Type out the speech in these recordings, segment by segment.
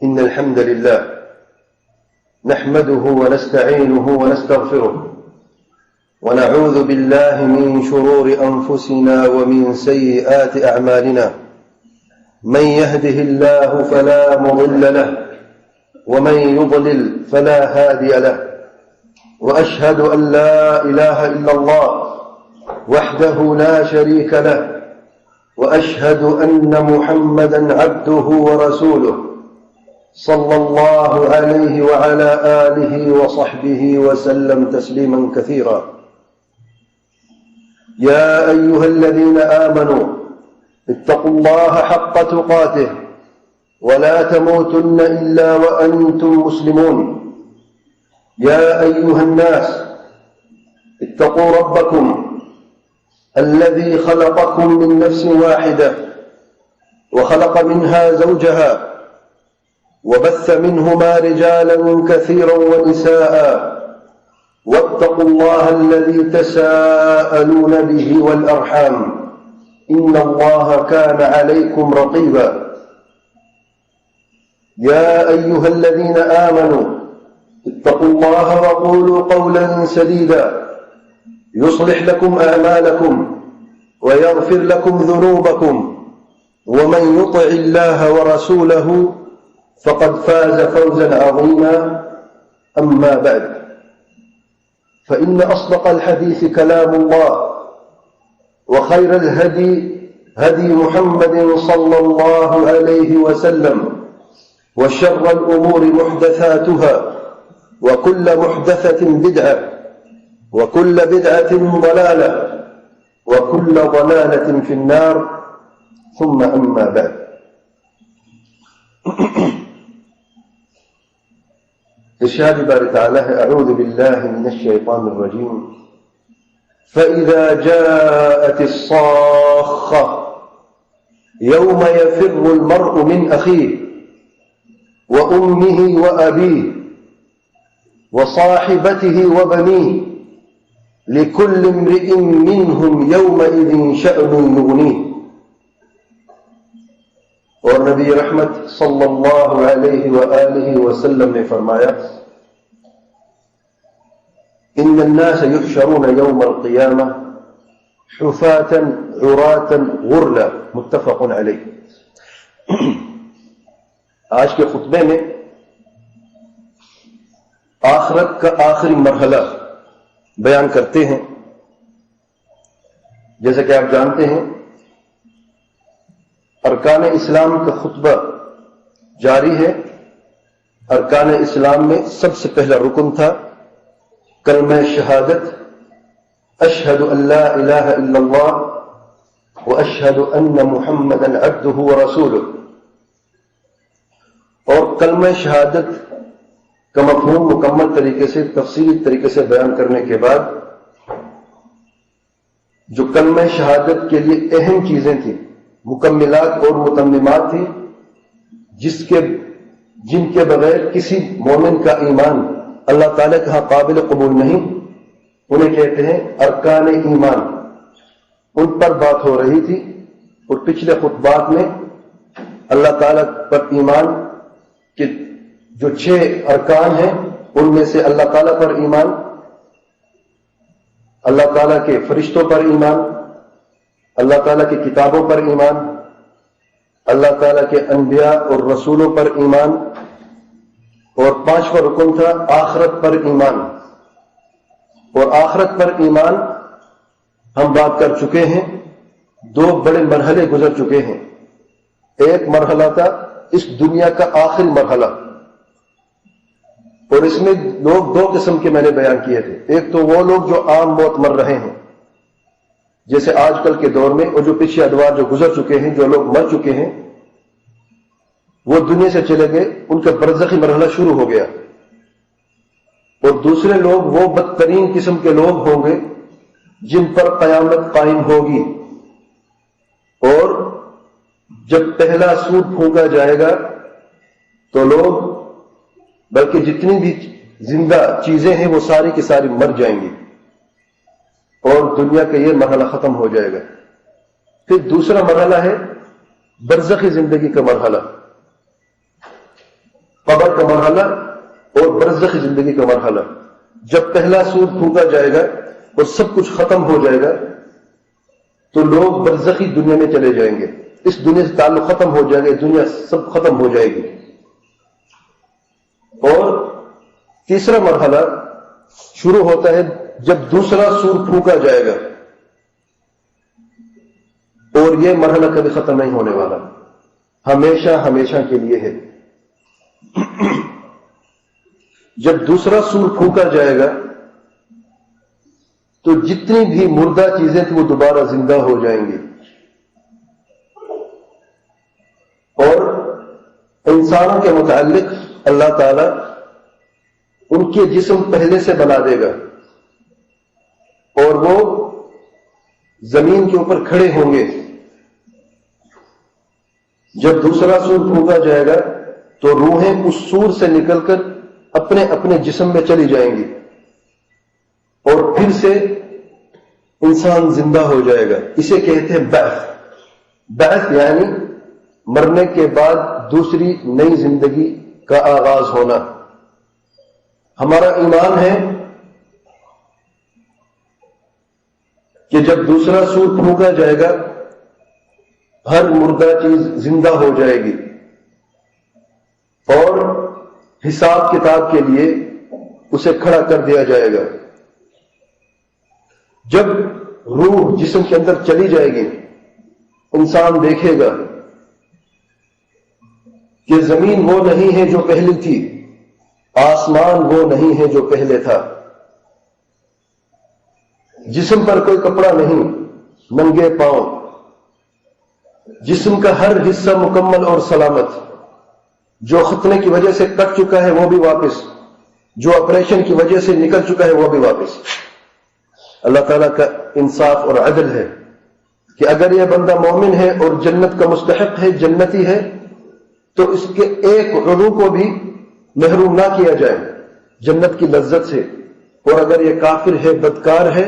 إن الحمد لله نحمده ونستعينه ونستغفره ونعوذ بالله من شرور أنفسنا ومن سيئات أعمالنا من يهده الله فلا مضل له ومن يضلل فلا هادي له وأشهد أن لا إله إلا الله وحده لا شريك له وأشهد أن محمدا عبده ورسوله صلى الله عليه وعلى آله وصحبه وسلم تسليما كثيرا. يا أيها الذين آمنوا اتقوا الله حق تقاته ولا تموتن إلا وأنتم مسلمون. يا أيها الناس اتقوا ربكم الذي خلقكم من نفس واحدة وخلق منها زوجها وبث منهما رجالا كثيرا ونساء واتقوا الله الذي تساءلون به والأرحام إن الله كان عليكم رقيبا. يا أيها الذين آمنوا اتقوا الله وقولوا قولا سديدا يصلح لكم أعمالكم ويغفر لكم ذنوبكم ومن يطع الله ورسوله فقد فاز فوزا عظيما. أما بعد فإن أصدق الحديث كلام الله وخير الهدي هدي محمد صلى الله عليه وسلم وشر الأمور محدثاتها وكل محدثة بدعة وكل بدعة ضلالة وكل ضلالة في النار. ثم أما بعد. ارشاد باری تعالی ہے اعوذ باللہ من الشیطان الرجیم فإذا جاءت الصاخة يوم يفر المرء من أخيه وأمه وأبيه وصاحبته وبنيه لكل امرئ منهم يومئذ شأن يغنيه. اور نبی رحمت صلی اللہ علیہ وآلہ وسلم نے فرمایا ان الناس يحشرون يوم القيامة حفاة عراة غرلا متفق علیہ. آج کے خطبے میں آخرت کا آخری مرحلہ بیان کرتے ہیں. جیسا کہ آپ جانتے ہیں ارکان اسلام کا خطبہ جاری ہے. ارکان اسلام میں سب سے پہلا رکن تھا کلمہ شہادت اشہد ان لا الہ الا اللہ واشہد ان محمدا عبدہ ورسولہ. اور کلمہ شہادت کا مفہوم مکمل طریقے سے تفصیلی طریقے سے بیان کرنے کے بعد جو کلمہ شہادت کے لیے اہم چیزیں تھیں مکملات اور متممات تھی جن کے بغیر کسی مومن کا ایمان اللہ تعالیٰ کے ہاں قابل قبول نہیں، انہیں کہتے ہیں ارکان ایمان. ان پر بات ہو رہی تھی اور پچھلے خطبات میں اللہ تعالیٰ پر ایمان کے جو 6 ارکان ہیں ان میں سے اللہ تعالیٰ پر ایمان، اللہ تعالیٰ کے فرشتوں پر ایمان، اللہ تعالیٰ کی کتابوں پر ایمان، اللہ تعالیٰ کے انبیاء اور رسولوں پر ایمان، اور 5واں رکن تھا آخرت پر ایمان. اور آخرت پر ایمان ہم بات کر چکے ہیں. 2 بڑے مرحلے گزر چکے ہیں. ایک مرحلہ تھا اس دنیا کا آخری مرحلہ اور اس میں لوگ 2 قسم کے میں نے بیان کیے تھے. ایک تو وہ لوگ جو عام موت مر رہے ہیں جیسے آج کل کے دور میں، اور جو پچھلے ادوار جو گزر چکے ہیں جو لوگ مر چکے ہیں وہ دنیا سے چلے گئے، ان کا برزخی مرحلہ شروع ہو گیا. اور دوسرے لوگ وہ بدترین قسم کے لوگ ہوں گے جن پر قیامت قائم ہوگی. اور جب پہلا سود پھونکا جائے گا تو لوگ بلکہ جتنی بھی زندہ چیزیں ہیں وہ ساری کی ساری مر جائیں گی اور دنیا کا یہ مرحلہ ختم ہو جائے گا. پھر دوسرا مرحلہ ہے برزخی زندگی کا مرحلہ. قبر کا مرحلہ اور برزخ زندگی کا مرحلہ. جب پہلا سور پھونکا جائے گا اور سب کچھ ختم ہو جائے گا تو لوگ برزخی دنیا میں چلے جائیں گے. اس دنیا سے تعلق ختم ہو جائے گا, دنیا سب ختم ہو جائے گی. اور تیسرا مرحلہ شروع ہوتا ہے جب دوسرا سور پھونکا جائے گا, اور یہ مرحلہ کبھی ختم نہیں ہونے والا, ہمیشہ ہمیشہ کے لیے ہے. جب دوسرا سور پھونکا جائے گا تو جتنی بھی مردہ چیزیں تھیں وہ دوبارہ زندہ ہو جائیں گی, اور انسانوں کے متعلق اللہ تعالی ان کے جسم پہلے سے بنا دے گا, اور وہ زمین کے اوپر کھڑے ہوں گے. جب دوسرا سور پھونکا جائے گا تو روحیں اس سور سے نکل کر اپنے اپنے جسم میں چلی جائیں گی, اور پھر سے انسان زندہ ہو جائے گا. اسے کہتے ہیں بعث. بعث یعنی مرنے کے بعد دوسری نئی زندگی کا آغاز ہونا. ہمارا ایمان ہے کہ جب دوسرا سور پھونکا جائے گا ہر مردہ چیز زندہ ہو جائے گی, اور حساب کتاب کے لیے اسے کھڑا کر دیا جائے گا. جب روح جسم کے اندر چلی جائے گی انسان دیکھے گا کہ زمین وہ نہیں ہے جو پہلی تھی, آسمان وہ نہیں ہے جو پہلے تھا, جسم پر کوئی کپڑا نہیں, ننگے پاؤں, جسم کا ہر حصہ مکمل اور سلامت, جو ختنے کی وجہ سے کٹ چکا ہے وہ بھی واپس, جو آپریشن کی وجہ سے نکل چکا ہے وہ بھی واپس. اللہ تعالیٰ کا انصاف اور عدل ہے کہ اگر یہ بندہ مومن ہے اور جنت کا مستحق ہے, جنتی ہے, تو اس کے ایک عضو کو بھی محروم نہ کیا جائے جنت کی لذت سے, اور اگر یہ کافر ہے, بدکار ہے,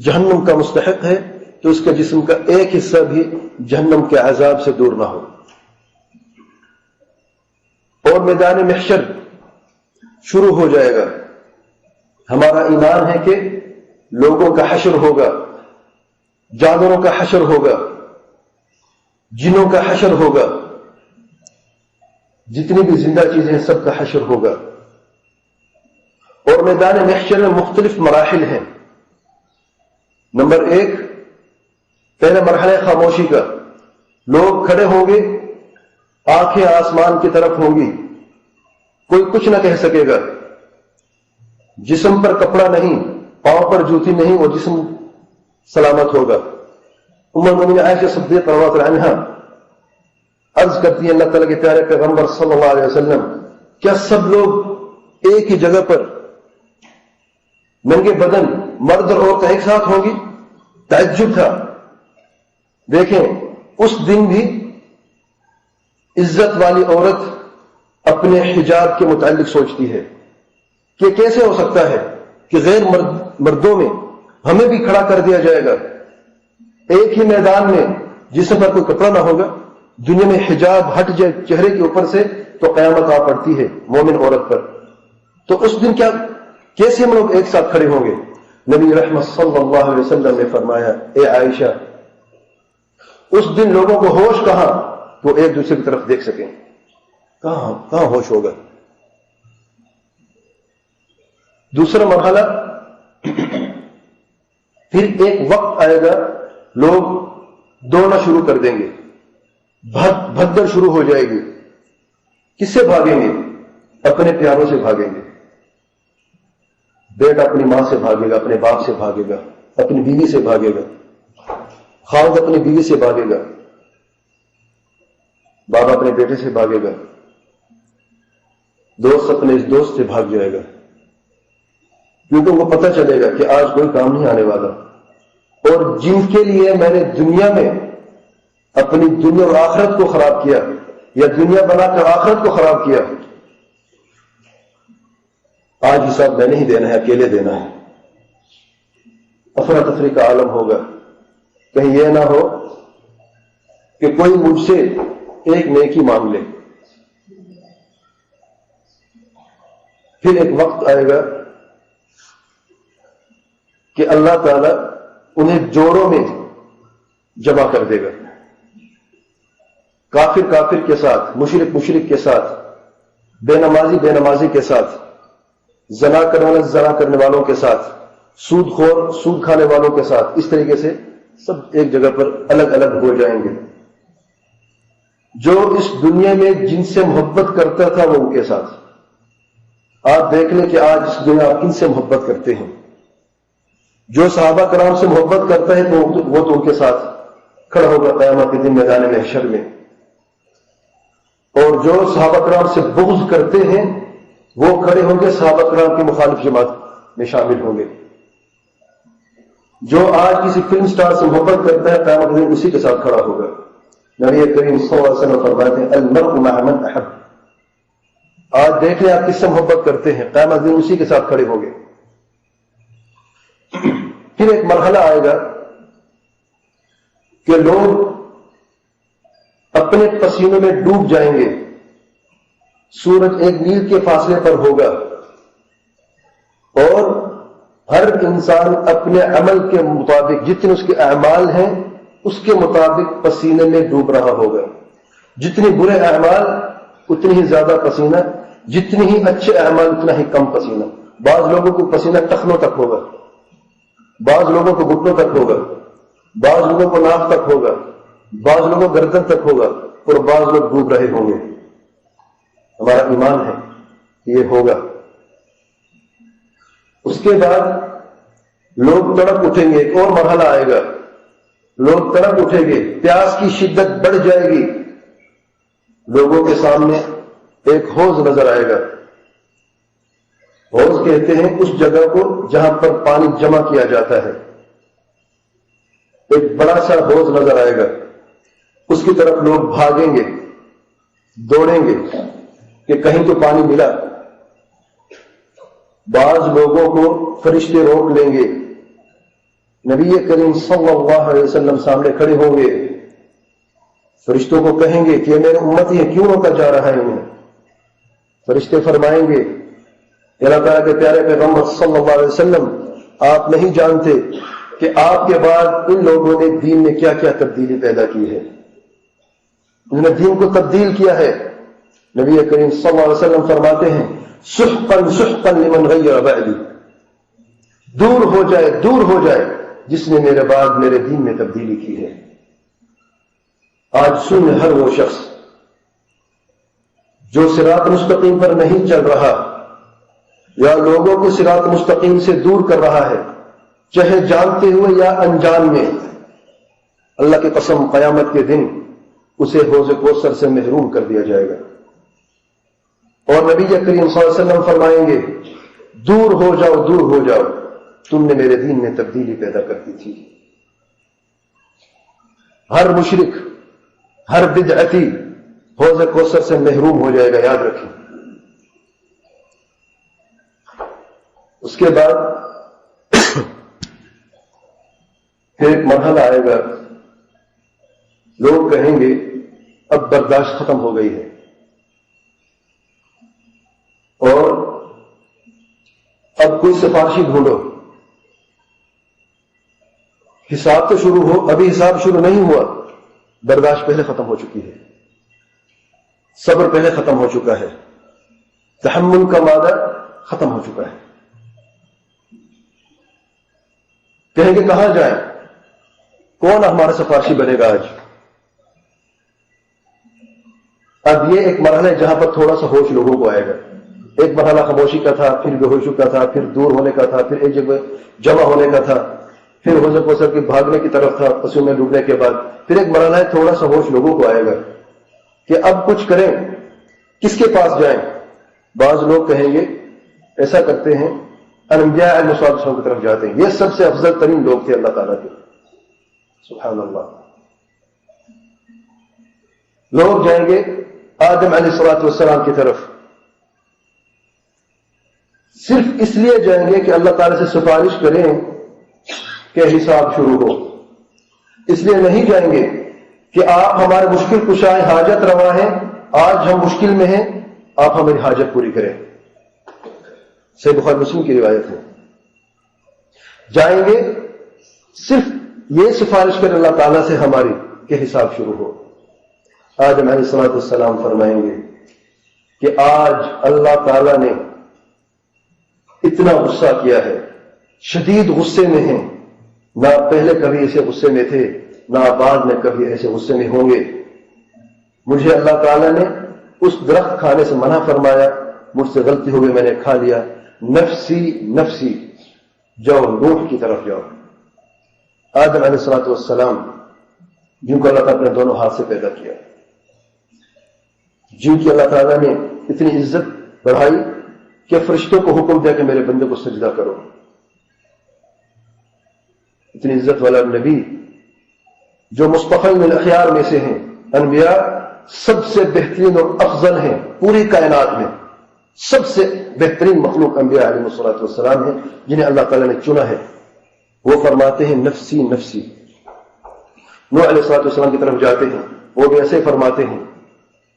جہنم کا مستحق ہے, تو اس کے جسم کا ایک حصہ بھی جہنم کے عذاب سے دور نہ ہو. اور میدان محشر شروع ہو جائے گا. ہمارا ایمان ہے کہ لوگوں کا حشر ہوگا, جانوروں کا حشر ہوگا, جنوں کا حشر ہوگا, جتنی بھی زندہ چیزیں ہیں سب کا حشر ہوگا. اور میدان محشر میں مختلف مراحل ہیں. نمبر 1, پہلا مرحلہ خاموشی کا. لوگ کھڑے ہوں گے, آنکھیں آسمان کی طرف ہوں گی, کوئی کچھ نہ کہہ سکے گا, جسم پر کپڑا نہیں, پاؤں پر جوتی نہیں, اور جسم سلامت ہوگا. ام المؤمنین عائشہ صدیقہ رضی اللہ عنہا عرض کرتی ہے اللہ تعالیٰ کے پیارے پیغمبر صلی اللہ علیہ وسلم, کیا سب لوگ ایک ہی جگہ پر ننگے بدن مرد اور عورت ایک ساتھ ہوں گی؟ تعجب تھا. دیکھیں اس دن بھی عزت والی عورت اپنے حجاب کے متعلق سوچتی ہے کہ کیسے ہو سکتا ہے کہ غیر مردوں میں ہمیں بھی کھڑا کر دیا جائے گا, ایک ہی میدان میں جسم پر کوئی کپڑا نہ ہوگا, دنیا میں حجاب ہٹ جائے چہرے کے اوپر سے تو قیامت آ پڑتی ہے مومن عورت پر. تو اس دن کیسے ہم لوگ ایک ساتھ کھڑے ہوں گے؟ نبی رحمت صلی اللہ علیہ وسلم نے فرمایا, اے عائشہ, اس دن لوگوں کو ہوش کہاں وہ ایک دوسرے کی طرف دیکھ سکیں؟ کہاں ہوش ہوگا؟ دوسرا مرحلہ, پھر ایک وقت آئے گا لوگ دوڑنا شروع کر دیں گے, بھگدڑ شروع ہو جائے گی. کس سے بھاگیں گے؟ اپنے پیاروں سے بھاگیں گے. بیٹا اپنی ماں سے بھاگے گا, اپنے باپ سے بھاگے گا, اپنی بیوی سے بھاگے گا, خاوند اپنی بیوی سے بھاگے گا, بابا اپنے بیٹے سے بھاگے گا, دوست اپنے اس دوست سے بھاگ جائے گا, کیونکہ ان کو پتہ چلے گا کہ آج کوئی کام نہیں آنے والا. اور جن کے لیے میں نے دنیا میں اپنی دنیا اور آخرت کو خراب کیا, یا دنیا بنا کر آخرت کو خراب کیا, آج حساب میں نہیں دینا ہے, اکیلے دینا ہے. افراتفری کا عالم ہوگا. کہیں یہ نہ ہو کہ کوئی مجھ سے ایک نیکی مانگ لے, پھر ایک وقت آئے گا کہ اللہ تعالی انہیں جوڑوں میں جمع کر دے گا، کافر کافر کے ساتھ، مشرک مشرک کے ساتھ، بے نمازی بے نمازی کے ساتھ، زنا کرنے والے زنا کرنے والوں کے ساتھ، سود خور سود کھانے والوں کے ساتھ، اس طریقے سے سب ایک جگہ پر الگ الگ ہو جائیں گے۔ جو اس دنیا میں جن سے محبت کرتا تھا وہ ان کے ساتھ۔ آپ دیکھ لیں کہ آج اس دنیا آپ کن سے محبت کرتے ہیں؟ جو صحابہ کرام سے محبت کرتا ہے تو وہ تو ان کے ساتھ کھڑا ہوگا قیامت کے دن میدان محشر میں، اور جو صحابہ کرام سے بغض کرتے ہیں وہ کھڑے ہوں گے صحابہ کرام کی مخالف جماعت میں شامل ہوں گے۔ جو آج کسی فلم سٹار سے محبت کرتا ہے قیامت کے دن اسی کے ساتھ کھڑا ہوگا۔ نبی کریم صلی اللہ علیہ وسلم فرماتے ہیں المرء مع من احب۔ آج دیکھ لیں آپ کس سے محبت کرتے ہیں، قیامت کے دن اسی کے ساتھ کھڑے ہوں گے۔ پھر ایک مرحلہ آئے گا کہ لوگ اپنے پسینوں میں ڈوب جائیں گے، سورج 1 میل کے فاصلے پر ہوگا اور ہر انسان اپنے عمل کے مطابق جتنے اس کے اعمال ہیں اس کے مطابق پسینے میں ڈوب رہا ہوگا۔ جتنے برے اعمال اتنی ہی زیادہ پسینہ، جتنی ہی اچھے اعمال اتنا ہی کم پسینہ۔ بعض لوگوں کو پسینہ ٹخنوں تک ہوگا، بعض لوگوں کو گھٹنوں تک ہوگا، بعض لوگوں کو ناک تک ہوگا، بعض لوگوں کو گردن تک ہوگا، اور بعض لوگ ڈوب رہے ہوں گے۔ ہمارا ایمان ہے کہ یہ ہوگا۔ اس کے بعد لوگ تڑپ اٹھیں گے، ایک اور مرحلہ آئے گا، لوگ تڑپ اٹھیں گے، پیاس کی شدت بڑھ جائے گی، لوگوں کے سامنے ایک حوض نظر آئے گا۔ حوض کہتے ہیں اس جگہ کو جہاں پر پانی جمع کیا جاتا ہے۔ ایک بڑا سا حوض نظر آئے گا، اس کی طرف لوگ بھاگیں گے، دوڑیں گے کہ کہیں تو پانی ملا۔ بعض لوگوں کو فرشتے روک لیں گے، نبی کریم صلی اللہ علیہ وسلم سامنے کھڑے ہوں گے، فرشتوں کو کہیں گے کہ میرے امتی ہے کیوں روکا جا رہا ہے انہیں؟ فرشتے فرمائیں گے اللہ تعالیٰ کے پیارے پیغمبر صلی اللہ علیہ وسلم آپ نہیں جانتے کہ آپ کے بعد ان لوگوں نے دین میں کیا کیا تبدیلی پیدا کی ہے، انہوں نے دین کو تبدیل کیا ہے۔ نبی کریم صلی اللہ علیہ وسلم فرماتے ہیں سحقا سحقا لمن غیر بعدی، دور ہو جائے دور ہو جائے جس نے میرے بعد میرے دین میں تبدیلی کی ہے۔ آج سن ہر وہ شخص جو صراط مستقیم پر نہیں چل رہا یا لوگوں کو صراط مستقیم سے دور کر رہا ہے، چاہے جانتے ہوئے یا انجان میں، اللہ کی قسم قیامت کے دن اسے حوض کوثر سے محروم کر دیا جائے گا۔ اور نبی کریم صلی اللہ علیہ وسلم فرمائیں گے دور ہو جاؤ دور ہو جاؤ، تم نے میرے دین میں تبدیلی پیدا کر دی تھی۔ ہر مشرک ہر بدعتی حوض کوثر سے محروم ہو جائے گا، یاد رکھیں۔ اس کے بعد پھر ایک مرحلہ آئے گا، لوگ کہیں گے اب برداشت ختم ہو گئی ہے اور اب کوئی سفارشی ڈھونڈو، حساب تو شروع ہو، ابھی حساب شروع نہیں ہوا، برداشت پہلے ختم ہو چکی ہے، صبر پہلے ختم ہو چکا ہے، تحمل کا مادہ ختم ہو چکا ہے۔ کہیں گے کہاں جائیں، کون ہمارا سفارشی بنے گا آج؟ اب یہ ایک مرحلہ ہے جہاں پر تھوڑا سا ہوش لوگوں کو آئے گا۔ ایک مرحلہ خاموشی کا تھا، پھر بے ہوشی کا تھا، پھر دور ہونے کا تھا، پھر ایک جگہ جمع ہونے کا تھا، پھر حوض کوثر کی بھاگنے کی طرف تھا پسینے میں ڈوبنے کے بعد، پھر ایک مرحلہ ہے تھوڑا سا ہوش لوگوں کو آئے گا کہ اب کچھ کریں، کس کے پاس جائیں؟ بعض لوگ کہیں گے ایسا کرتے ہیں انبیاء علیہ السلام کی طرف جاتے ہیں، یہ سب سے افضل ترین لوگ تھے اللہ تعالیٰ کے، سبحان اللہ۔ لوگ جائیں گے آدم علیہ السلام کی طرف، صرف اس لیے جائیں گے کہ اللہ تعالیٰ سے سفارش کریں کہ حساب شروع ہو، اس لیے نہیں جائیں گے کہ آپ ہمارے مشکل کشائے حاجت روا ہیں، آج ہم مشکل میں ہیں، آپ ہماری حاجت پوری کریں۔ صحیح بخاری مسلم کی روایت ہے. جائیں گے صرف یہ سفارش کر اللہ تعالیٰ سے ہماری کہ حساب شروع ہو. آدم علیہ السلام فرمائیں گے کہ آج اللہ تعالیٰ نے اتنا غصہ کیا ہے، شدید غصے میں ہیں، نہ پہلے کبھی ایسے غصے میں تھے نہ بعد میں کبھی ایسے غصے میں ہوں گے. مجھے اللہ تعالیٰ نے اس درخت کھانے سے منع فرمایا، مجھ سے غلطی ہو گئی، میں نے کھا لیا. نفسی نفسی، جاؤ نوح کی طرف جاؤ. آدم علیہ السلام جن کو اللہ تعالیٰ نے دونوں ہاتھ سے پیدا کیا، جن کی اللہ تعالیٰ نے اتنی عزت بڑھائی کہ فرشتوں کو حکم دیا کہ میرے بندے کو سجدہ کرو. اتنی عزت والا نبی جو مصطفی من الاخیار میں سے ہیں، انبیاء سب سے بہترین اور افضل ہیں پوری کائنات میں. سب سے بہترین مخلوق انبیاء علیہ السلام ہیں جنہیں اللہ تعالیٰ نے چنا ہے. وہ فرماتے ہیں نفسی نفسی. نوح علیہ السلام کی طرف جاتے ہیں، وہ بھی ایسے فرماتے ہیں.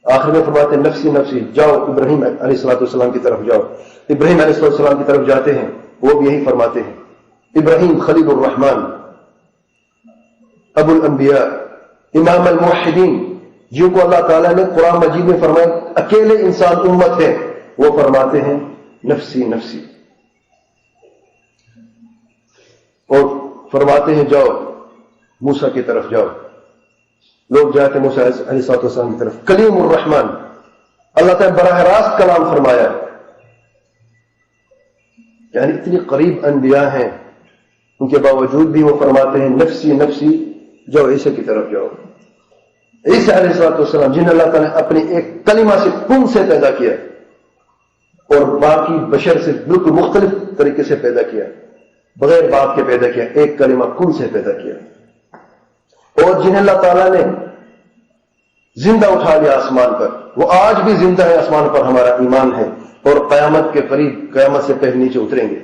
آخر میں فرماتے ہیں نفسی نفسی، جاؤ ابراہیم علیہ السلام کی طرف جاؤ. ابراہیم علیہ السلام کی طرف جاتے ہیں، وہ بھی یہی فرماتے ہیں. ابراہیم خلیل الرحمن، ابو الانبیاء، امام الموحدین، جن کو اللہ تعالیٰ نے قرآن مجید میں فرمایا اکیلے انسان امت ہے، وہ فرماتے ہیں نفسی نفسی. اور فرماتے ہیں جاؤ موسیٰ کی طرف جاؤ. لوگ جاتے ہیں موسیٰ علیہ السلام کی طرف. کلیم الرحمن، اللہ تعالیٰ نے براہ راست کلام فرمایا. یعنی اتنی قریب انبیاء ہیں، ان کے باوجود بھی وہ فرماتے ہیں نفسی نفسی، جاؤ عیسیٰ کی طرف جاؤ. عیسیٰ علیہ السلام جن اللہ تعالیٰ نے اپنے ایک کلمہ سے کن سے پیدا کیا اور باقی بشر سے بالکل مختلف طریقے سے پیدا کیا، بغیر باپ کے پیدا کیا، ایک کلمہ کن سے پیدا کیا. اور جنہیں اللہ تعالیٰ نے زندہ اٹھا لیا آسمان پر، وہ آج بھی زندہ ہے آسمان پر، ہمارا ایمان ہے. اور قیامت کے قریب، قیامت سے پہلے نیچے اتریں گے.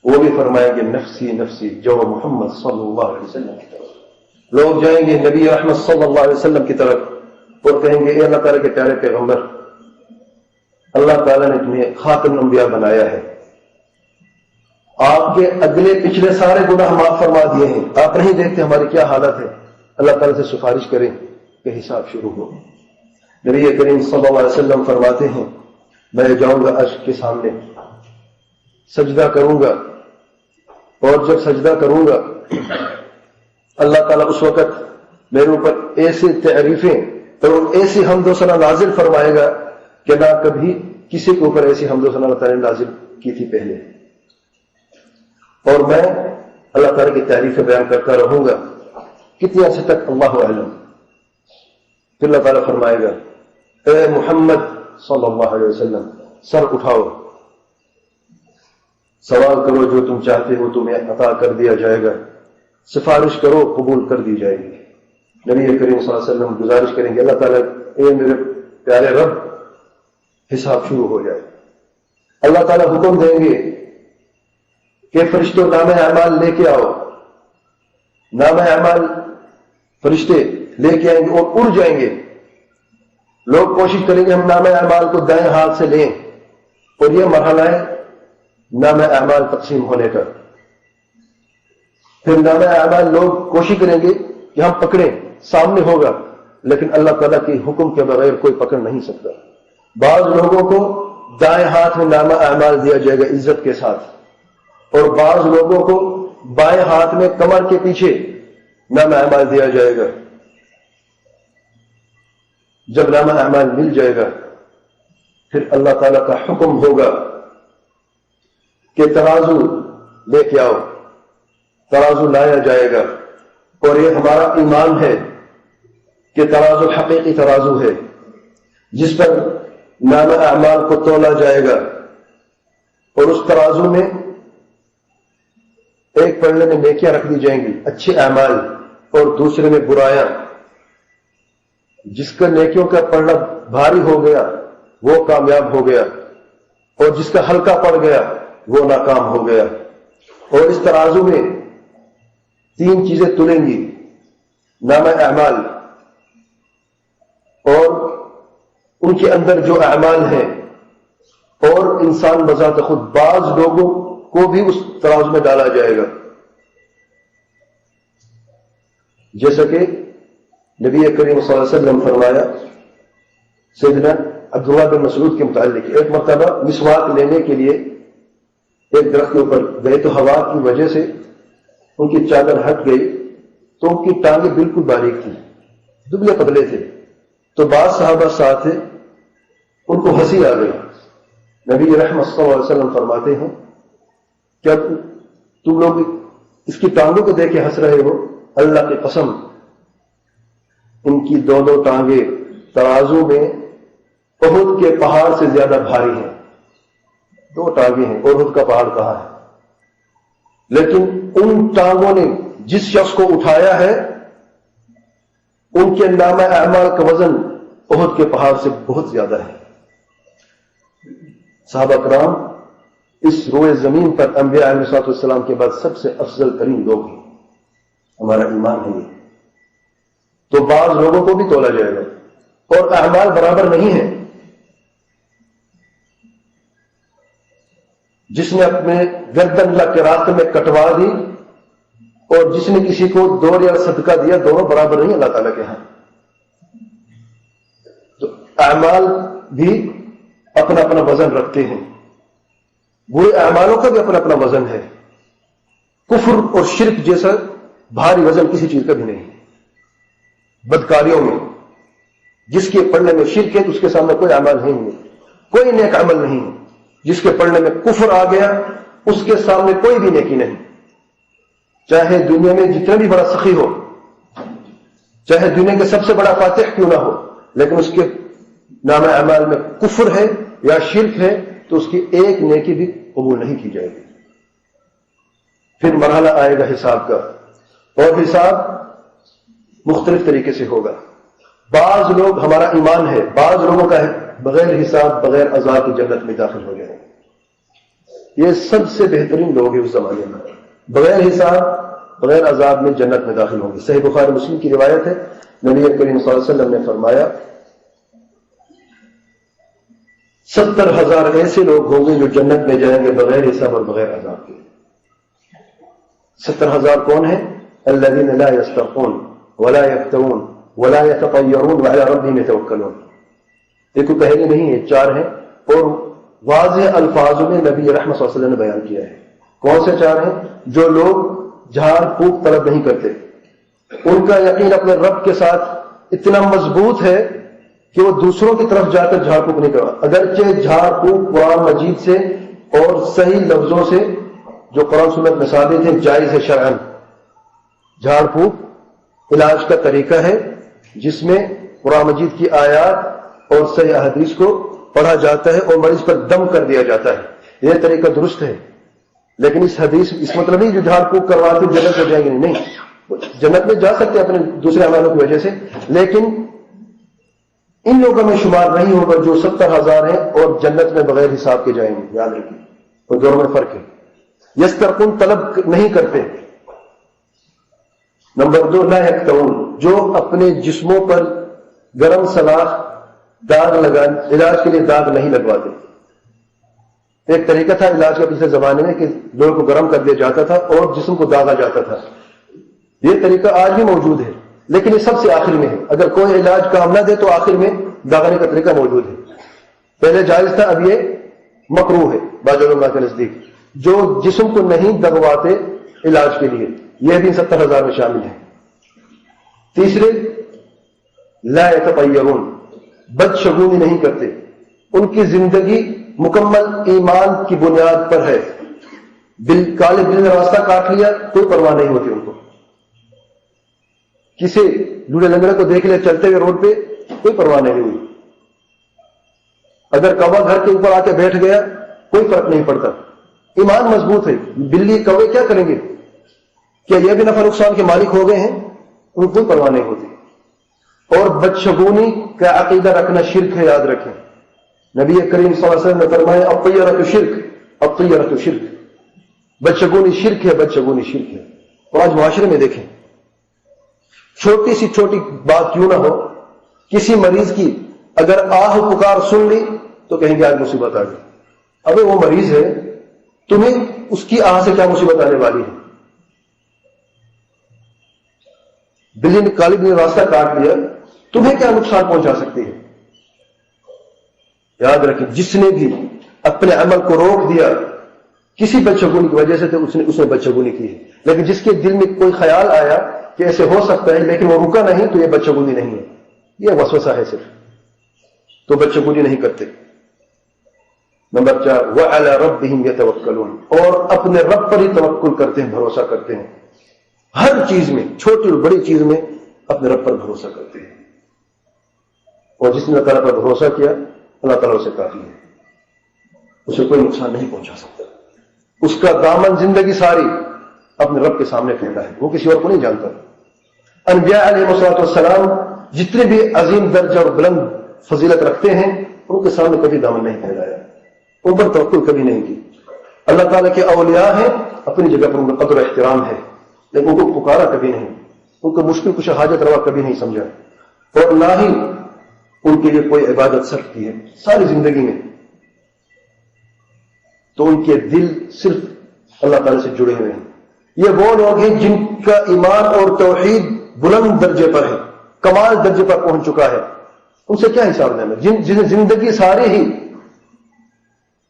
وہ بھی فرمائیں گے نفسی نفسی، جو محمد صلی اللہ علیہ وسلم کی طرف. لوگ جائیں گے نبی رحمت صلی اللہ علیہ وسلم کی طرف اور کہیں گے اے اللہ تعالیٰ کے پیارے پیغمبر، اللہ تعالیٰ نے تمہیں خاتم الانبیاء بنایا ہے، آپ کے اگلے پچھلے سارے گناہ معاف فرما دیے ہیں، آپ نہیں دیکھتے ہماری کیا حالت ہے. اللہ تعالیٰ سے سفارش کریں کہ حساب شروع ہو. نبی کریم صلی اللہ علیہ وسلم فرماتے ہیں میں جاؤں گا عرش کے سامنے، سجدہ کروں گا، اور جب سجدہ کروں گا اللہ تعالیٰ اس وقت میرے اوپر ایسی تعریفیں اور ایسی حمد و ثنا نازل فرمائے گا کہ نہ کبھی کسی کے اوپر ایسی حمد و ثنا اللہ تعالیٰ نے نازل کی تھی پہلے. اور میں اللہ تعالیٰ کی تعریفیں بیان کرتا رہوں گا کتنے عرصے تک، اللہ اعلم. پھر اللہ تعالیٰ فرمائے گا اے محمد صلی اللہ علیہ وسلم، سر اٹھاؤ، سوال کرو، جو تم چاہتے ہو تمہیں عطا کر دیا جائے گا، سفارش کرو قبول کر دی جائے گی. نبی کریم صلی اللہ علیہ وسلم گزارش کریں گے اللہ تعالیٰ اے میرے پیارے رب حساب شروع ہو جائے. اللہ تعالیٰ حکم دیں گے کہ فرشتوں نامہ اعمال لے کے آؤ. نامہ اعمال فرشتے لے کے آئیں گے اور اڑ جائیں گے. لوگ کوشش کریں گے ہم نامہ اعمال کو دائیں ہاتھ سے لیں، اور یہ مرحلہ ہے نامہ اعمال تقسیم ہونے کا. پھر نامہ اعمال لوگ کوشش کریں گے کہ ہم پکڑیں، سامنے ہوگا، لیکن اللہ تعالیٰ کے حکم کے بغیر کوئی پکڑ نہیں سکتا. بعض لوگوں کو دائیں ہاتھ میں نامہ اعمال دیا جائے گا عزت کے ساتھ، اور بعض لوگوں کو بائیں ہاتھ میں کمر کے پیچھے نامہ اعمال دیا جائے گا. جب نامہ اعمال مل جائے گا پھر اللہ تعالیٰ کا حکم ہوگا کہ ترازو لے کے آؤ. ترازو لایا جائے گا، اور یہ ہمارا ایمان ہے کہ ترازو حقیقی ترازو ہے جس پر نامہ اعمال کو تولا جائے گا. اور اس ترازو میں ایک پلڑے میں نیکیاں رکھ دی جائیں گی، اچھے اعمال، اور دوسرے میں برایاں. جس کا نیکیوں کا پلڑا بھاری ہو گیا وہ کامیاب ہو گیا، اور جس کا ہلکا پڑ گیا وہ ناکام ہو گیا. اور اس ترازو میں تین چیزیں تلیں گی، نامہ اعمال اور ان کے اندر جو اعمال ہیں اور انسان بذات خود بعض لوگوں کو بھی اس ترازو میں ڈالا جائے گا. جیسا کہ نبی کریم صلی اللہ علیہ وسلم فرمایا سیدنا عبداللہ بن مسعود کے متعلق، ایک مرتبہ مسواک لینے کے لیے ایک درخت کے اوپر گئے تو ہوا کی وجہ سے ان کی چادر ہٹ گئی تو ان کی ٹانگیں بالکل باریک تھیں، دبلے پتلے تھے. تو بعض صحابہ ساتھ تھے، ان کو ہنسی آ گئی. نبی رحمت صلی اللہ علیہ وسلم فرماتے ہیں کیا تم لوگ اس کی ٹانگوں کو دیکھ کے ہنس رہے ہو؟ اللہ کی قسم ان کی دونوں ٹانگیں ترازو میں احد کے پہاڑ سے زیادہ بھاری ہیں. 2 ٹانگیں ہیں، احد کا پہاڑ کہاں ہے؟ لیکن ان ٹانگوں نے جس شخص کو اٹھایا ہے ان کے نامہ اعمال کا وزن احد کے پہاڑ سے بہت زیادہ ہے. صحابہ کرام اس روئے زمین پر انبیاء علیہ السلام کے بعد سب سے افضل ترین لوگ ہیں. ہمارا ایمان ہے یہ. تو بعض لوگوں کو بھی تولا جائے گا اور اعمال برابر نہیں ہیں. جس نے اپنے گردن اللہ کے راستے میں کٹوا دی اور جس نے کسی کو 2 ریال صدقہ دیا، دونوں برابر نہیں اللہ تعالیٰ کے ہاں. تو اعمال بھی اپنا اپنا وزن رکھتے ہیں، برے اعمالوں کا بھی اپنا اپنا وزن ہے. کفر اور شرک جیسا بھاری وزن کسی چیز کا بھی نہیں. بدکاریوں میں جس کے پڑھنے میں شرک ہے تو اس کے سامنے کوئی عمل نہیں ہے، کوئی نیک عمل نہیں ہے. جس کے پڑھنے میں کفر آ گیا اس کے سامنے کوئی بھی نیکی نہیں. چاہے دنیا میں جتنا بھی بڑا سخی ہو، چاہے دنیا کے سب سے بڑا فاتح کیوں نہ ہو، لیکن اس کے نام اعمال میں کفر ہے یا شرک ہے تو اس کی ایک نیکی بھی قبول نہیں کی جائے گی. پھر مرحلہ آئے گا حساب کا، اور حساب مختلف طریقے سے ہوگا. بعض لوگ، ہمارا ایمان ہے، بعض لوگوں کا ہے بغیر حساب بغیر عذاب کی جنت میں داخل ہو جائیں. یہ سب سے بہترین لوگ ہیں اس زمانے میں، بغیر حساب بغیر عذاب میں جنت میں داخل ہوں گے. صحیح بخاری مسلم کی روایت ہے، نبی کریم صلی اللہ علیہ وسلم نے فرمایا 70,000 ایسے لوگ ہوں گے جو جنت میں جائیں گے بغیر حساب اور بغیر عذاب کے. 70,000 کون ہیں؟ الذين لا يسترقون ولا يكتوون ولا يتطيرون وعلى ربهم يتوكلون. ایک پہلے نہیں ہے، 4 ہیں، اور واضح الفاظوں میں نبی رحمت صلی اللہ علیہ وسلم نے بیان کیا ہے. کون سے 4 ہیں؟ جو لوگ جھاڑ پھونک طلب نہیں کرتے، ان کا یقین اپنے رب کے ساتھ اتنا مضبوط ہے کہ وہ دوسروں کی طرف جا کر جھاڑ پھونک نہیں کروا. اگرچہ جھاڑ پھونک قرآن مجید سے اور صحیح لفظوں سے جو قرآن سنت میں ثابت ہے جائز ہے شرعاً. جھاڑ پھونک علاج کا طریقہ ہے جس میں قرآن مجید کی آیات اور صحیح احادیث کو پڑھا جاتا ہے اور مریض پر دم کر دیا جاتا ہے. یہ طریقہ درست ہے، لیکن اس حدیث اس مطلب نہیں جو جھاڑ پھونک کرواتے جنت میں جائیں گے، نہیں. جنت میں جا سکتے اپنے دوسرے اعمالوں کی وجہ سے، لیکن ان لوگوں میں شمار نہیں ہوگا جو 70,000 ہیں اور جنت میں بغیر حساب کے جائیں گے. یاد رکھیے، اور دونوں میں فرق ہے. یسترقون طلب نہیں کرتے. نمبر 2 لا یکتوون، جو اپنے جسموں پر گرم سلاخ داغ علاج کے لیے داغ نہیں لگواتے. ایک طریقہ تھا علاج کا پچھلے زمانے میں کہ لوگوں کو گرم کر دیا جاتا تھا اور جسم کو داغا جاتا تھا. یہ طریقہ آج بھی موجود ہے، لیکن یہ سب سے آخر میں ہے. اگر کوئی علاج کام نہ دے تو آخر میں داغنے کا طریقہ موجود ہے. پہلے جائز تھا، اب یہ مکروہ ہے بعض علماء کے نزدیک. جو جسم کو نہیں دغواتے علاج کے لیے، یہ بھی 70,000 میں شامل ہے. تیسرے لا یتطیرون، بدشگونی نہیں کرتے. ان کی زندگی مکمل ایمان کی بنیاد پر ہے. کالے بل نے راستہ کاٹ لیا، کوئی پرواہ نہیں ہوتی ان کو. کسی لوڑے لنگڑے کو دیکھ لے چلتے ہوئے روڈ پہ، کوئی پرواہ نہیں ہوئی. اگر کوا گھر کے اوپر آ کے بیٹھ گیا کوئی فرق نہیں پڑتا. ایمان مضبوط ہے. بلی کوے کیا کریں گے؟ کیا یہ بھی نفع نقصان کے مالک ہو گئے ہیں؟ ان کو کوئی پرواہ نہیں ہوتی. اور بدشگونی کا عقیدہ رکھنا شرک ہے، یاد رکھیں. نبی کریم صلی اللہ علیہ وسلم نے فرمایا الطیرۃ شرک، الطیرۃ شرک. بدشگونی شرک ہے، بدشگونی شرک ہے. اور آج معاشرے میں دیکھیں، چھوٹی سی چھوٹی بات کیوں نہ ہو، کسی مریض کی اگر آہ پکار سن لی تو کہیں گے آج مصیبت آ گئی. ابھی وہ مریض ہے، تمہیں اس کی آہ سے کیا مصیبت آنے والی ہے؟ بلی نے کالب نے راستہ کاٹ لیا، تمہیں کیا نقصان پہنچا سکتی ہے؟ یاد رکھیں، جس نے بھی اپنے عمل کو روک دیا کسی بدشگونی کی وجہ سے تو اس نے بدشگونی کی ہے، لیکن جس کے دل میں کوئی خیال آیا کہ ایسے ہو سکتا ہے لیکن وہ رکا نہیں، تو یہ بدشگونی نہیں ہے، یہ وسوسہ ہے صرف، تو بدشگونی نہیں کرتے۔ نمبر 4 وَعَلَى رَبِّهِمْ يَتَوَكَّلُونَ، اور اپنے رب پر ہی توکل کرتے ہیں، بھروسہ کرتے ہیں، ہر چیز میں، چھوٹی اور بڑی چیز میں اپنے رب پر بھروسہ کرتے ہیں، اور جس نے اللہ تعالیٰ پر بھروسہ کیا اللہ تعالیٰ اسے کافی ہے، اسے کوئی نقصان نہیں پہنچا سکتا۔ اس کا دامن زندگی ساری اپنے رب کے سامنے پھیلا ہے، وہ کسی اور کو نہیں جانتا۔ انبیاء علیہ السلام جتنے بھی عظیم درجہ اور بلند فضیلت رکھتے ہیں ان کے سامنے کبھی دامن نہیں پھیلایا، ان پر توکل کبھی نہیں کی۔ اللہ تعالیٰ کے اولیاء ہیں، اپنی جگہ پر ان کا قدر و احترام ہے، لیکن ان کو پکارا کبھی نہیں، ان کو مشکل کچھ حاجت روا کبھی نہیں سمجھا، اور نہ ہی ان کے لیے کوئی عبادت سخت کی ہے ساری زندگی میں۔ تو ان کے دل صرف اللہ تعالیٰ سے جڑے ہوئے ہیں۔ یہ وہ لوگ ہیں جن کا ایمان اور توحید بلند درجے پر ہے، کمال درجے پر پہنچ چکا ہے، ان سے کیا حساب لینا؟ جنہیں زندگی ساری ہی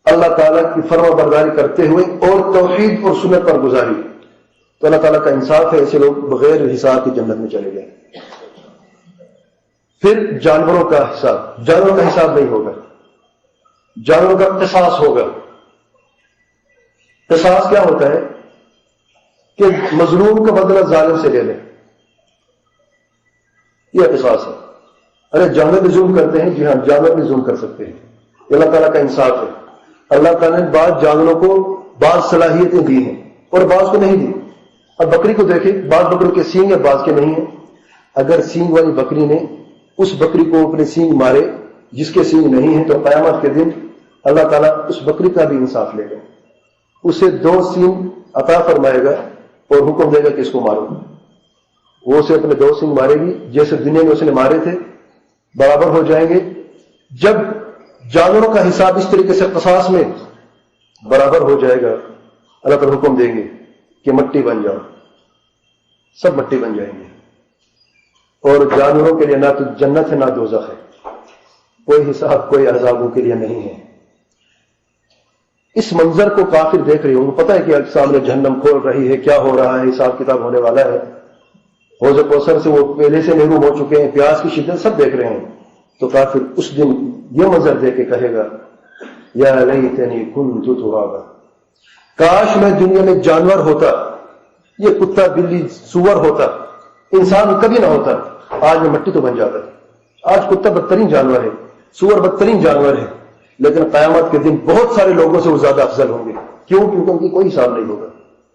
اللہ تعالیٰ کی فرما برداری کرتے ہوئے اور توحید اور سنت پر گزاری، تو اللہ تعالیٰ کا انصاف ہے، ایسے لوگ بغیر حساب کی جنت میں چلے گئے۔ پھر جانوروں کا حساب، جانوروں کا حساب نہیں ہوگا، جانوروں کا قصاص ہوگا۔ قصاص کیا ہوتا ہے کہ مظلوم کا بدلہ ظالم سے لے لیں، یہ قصاص ہے۔ ارے جانور بھی ظلم کرتے ہیں، جی ہاں جانور بھی ظلم کر سکتے ہیں، یہ اللہ تعالیٰ کا انصاف ہے۔ اللہ تعالیٰ نے بعض جانوروں کو بعض صلاحیتیں دی ہیں اور بعض کو نہیں دی۔ اب بکری کو دیکھیں، بعض بکریوں کے سینگ ہیں، بعض کے نہیں ہیں۔ اگر سینگ والی بکری نے اس بکری کو اپنے سینگ مارے جس کے سینگ نہیں ہیں، تو قیامت کے دن اللہ تعالیٰ اس بکری کا بھی انصاف لے گا، اسے 2 سینگ عطا فرمائے گا اور حکم دے گا کہ اس کو مارو۔ وہ اسے اپنے 2 سینگ مارے گی جیسے دنیا میں اس نے مارے تھے، برابر ہو جائیں گے۔ جب جانوروں کا حساب اس طریقے سے قصاص میں برابر ہو جائے گا، اللہ تعالیٰ حکم دیں گے کہ مٹی بن جاؤ، سب مٹی بن جائیں گے، اور جانوروں کے لیے نہ تو جنت ہے نہ دوزخ ہے، کوئی حساب کوئی عذابوں کے لیے نہیں ہے۔ اس منظر کو کافر دیکھ رہے ہیں، ان کو پتہ ہے کہ سامنے جہنم کھول رہی ہے، کیا ہو رہا ہے، حساب کتاب ہونے والا ہے، حوض کوثر سے وہ پہلے سے محروم ہو چکے ہیں، پیاس کی شدت سب دیکھ رہے ہیں، تو کافر اس دن یہ منظر دیکھ کے کہے گا یا لیتنی کنت ترابا، کاش میں دنیا میں جانور ہوتا، یہ کتا بلی سور ہوتا، انسان کبھی نہ ہوتا، آج میں مٹی تو بن جاتا۔ آج کتا بدترین جانور ہے، سور بدترین جانور ہے، لیکن قیامت کے دن بہت سارے لوگوں سے وہ زیادہ افضل ہوں گے، کیوں؟ کیونکہ ان کی کوئی حساب نہیں ہوگا،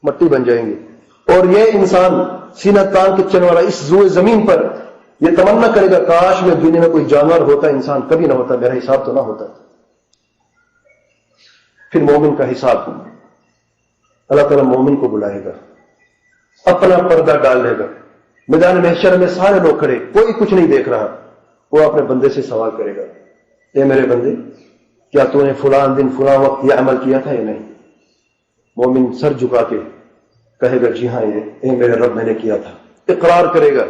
مٹی بن جائیں گے۔ اور یہ انسان سینہ تان کے چلنے والا اس زوئے زمین پر یہ تمنا کرے گا کاش میں دنیا میں کوئی جانور ہوتا، انسان کبھی نہ ہوتا، میرا حساب تو نہ ہوتا۔ پھر مومن کا حساب، اللہ تعالیٰ مومن کو بلائے گا، اپنا پردہ ڈال لے گا، میدان محشر میں سارے لوگ کھڑے، کوئی کچھ نہیں دیکھ رہا، وہ اپنے بندے سے سوال کرے گا، اے میرے بندے کیا تو نے فلاں دن فلاں وقت یہ عمل کیا تھا یا نہیں؟ مومن سر جھکا کے کہے گا جی ہاں اے میرے رب میں نے کیا تھا، اقرار کرے گا،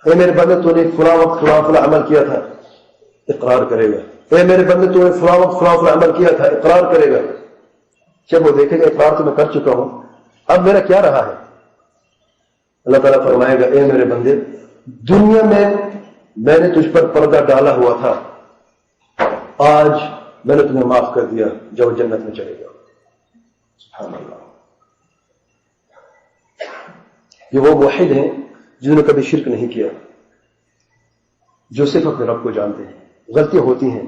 اے میرے بندے تو نے فلاں وقت فلاں فلاں عمل کیا تھا، اقرار کرے گا، اے میرے بندے تو نے فلاں وقت فلاں فلاں عمل کیا تھا، اقرار کرے گا۔ جب وہ دیکھے گا اقرار تو میں کر چکا ہوں، اب میرا کیا رہا ہے؟ اللہ تعالیٰ فرمائے گا اے میرے بندے دنیا میں نے تجھ پر پردہ ڈالا ہوا تھا، آج میں نے تمہیں معاف کر دیا، جب جنت میں چلے گا۔ سبحان اللہ۔ یہ وہ واحد ہیں جنہوں نے کبھی شرک نہیں کیا، جو صرف اپنے رب کو جانتے ہیں۔ غلطیاں ہوتی ہیں،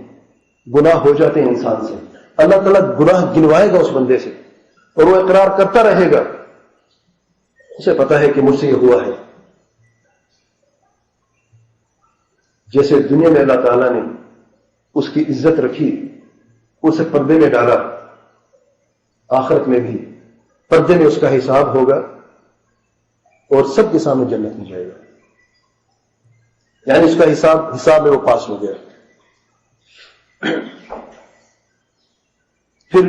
گناہ ہو جاتے ہیں انسان سے، اللہ تعالیٰ گناہ گنوائے گا اس بندے سے، اور وہ اقرار کرتا رہے گا، اسے پتا ہے کہ مجھ سے یہ ہوا ہے۔ جیسے دنیا میں اللہ تعالیٰ نے اس کی عزت رکھی، اسے پردے میں ڈالا، آخرت میں بھی پردے میں اس کا حساب ہوگا اور سب کے سامنے جنت میں جائے گا، یعنی اس کا حساب میں وہ پاس ہو گیا۔ پھر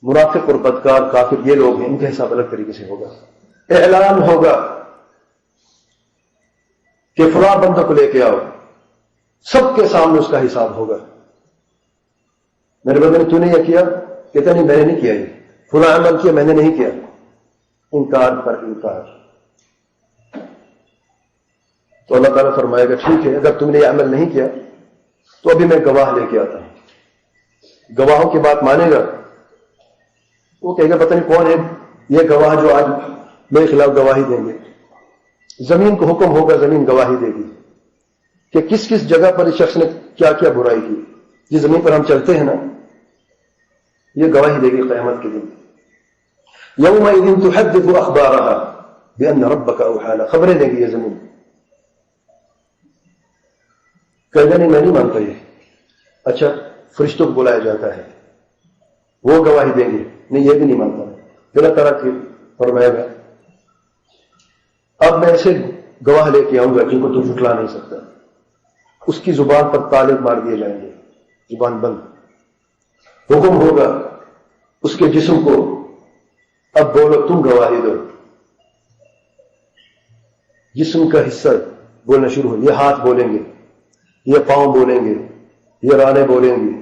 منافق اور بدکار کافر یہ لوگ ہیں، ان کا حساب الگ طریقے سے ہوگا. اعلان ہوگا کہ فلاں بندہ کو لے کے آؤ، سب کے سامنے اس کا حساب ہوگا. میرے بندے نے تو نے یہ کیا؟ کہتا نہیں میں نے نہیں کیا، یہ فلاں عمل کیا میں نے نہیں کیا. انکار پر انکار. تو اللہ تعالیٰ فرمائے گا ٹھیک ہے، اگر تم نے یہ عمل نہیں کیا تو ابھی میں گواہ لے کے آتا ہوں. گواہوں کی بات مانے گا؟ وہ کہے گا پتہ نہیں کون ہے یہ گواہ جو آج میرے خلاف گواہی دیں گے. زمین کو حکم ہوگا، زمین گواہی دے گی کہ کس کس جگہ پر اس شخص نے کیا کیا برائی کی. جس زمین پر ہم چلتے ہیں نا، یہ گواہی دے گی قیامت کے دن. یومئذ تحدث اخبارها بان ربك اوحى لها. خبریں دے گی یہ زمین. کہے گا نہیں میں نہیں مانتا یہ. اچھا فرشتوں کو بلایا جاتا ہے، وہ گواہی دیں گے، نہیں یہ بھی نہیں مانتا. پھر اللہ تعالیٰ فرمائے گا اب میں ایسے گواہ لے کے آؤں گا جن کو تو جھٹلا نہیں سکتا. اس کی زبان پر تالے مار دیے جائیں گے، زبان بند. حکم ہوگا اس کے جسم کو اب بولو تم گواہی دو. جسم کا حصہ بولنا شروع ہو. یہ ہاتھ بولیں گے، یہ پاؤں بولیں گے، یہ رانیں بولیں گی.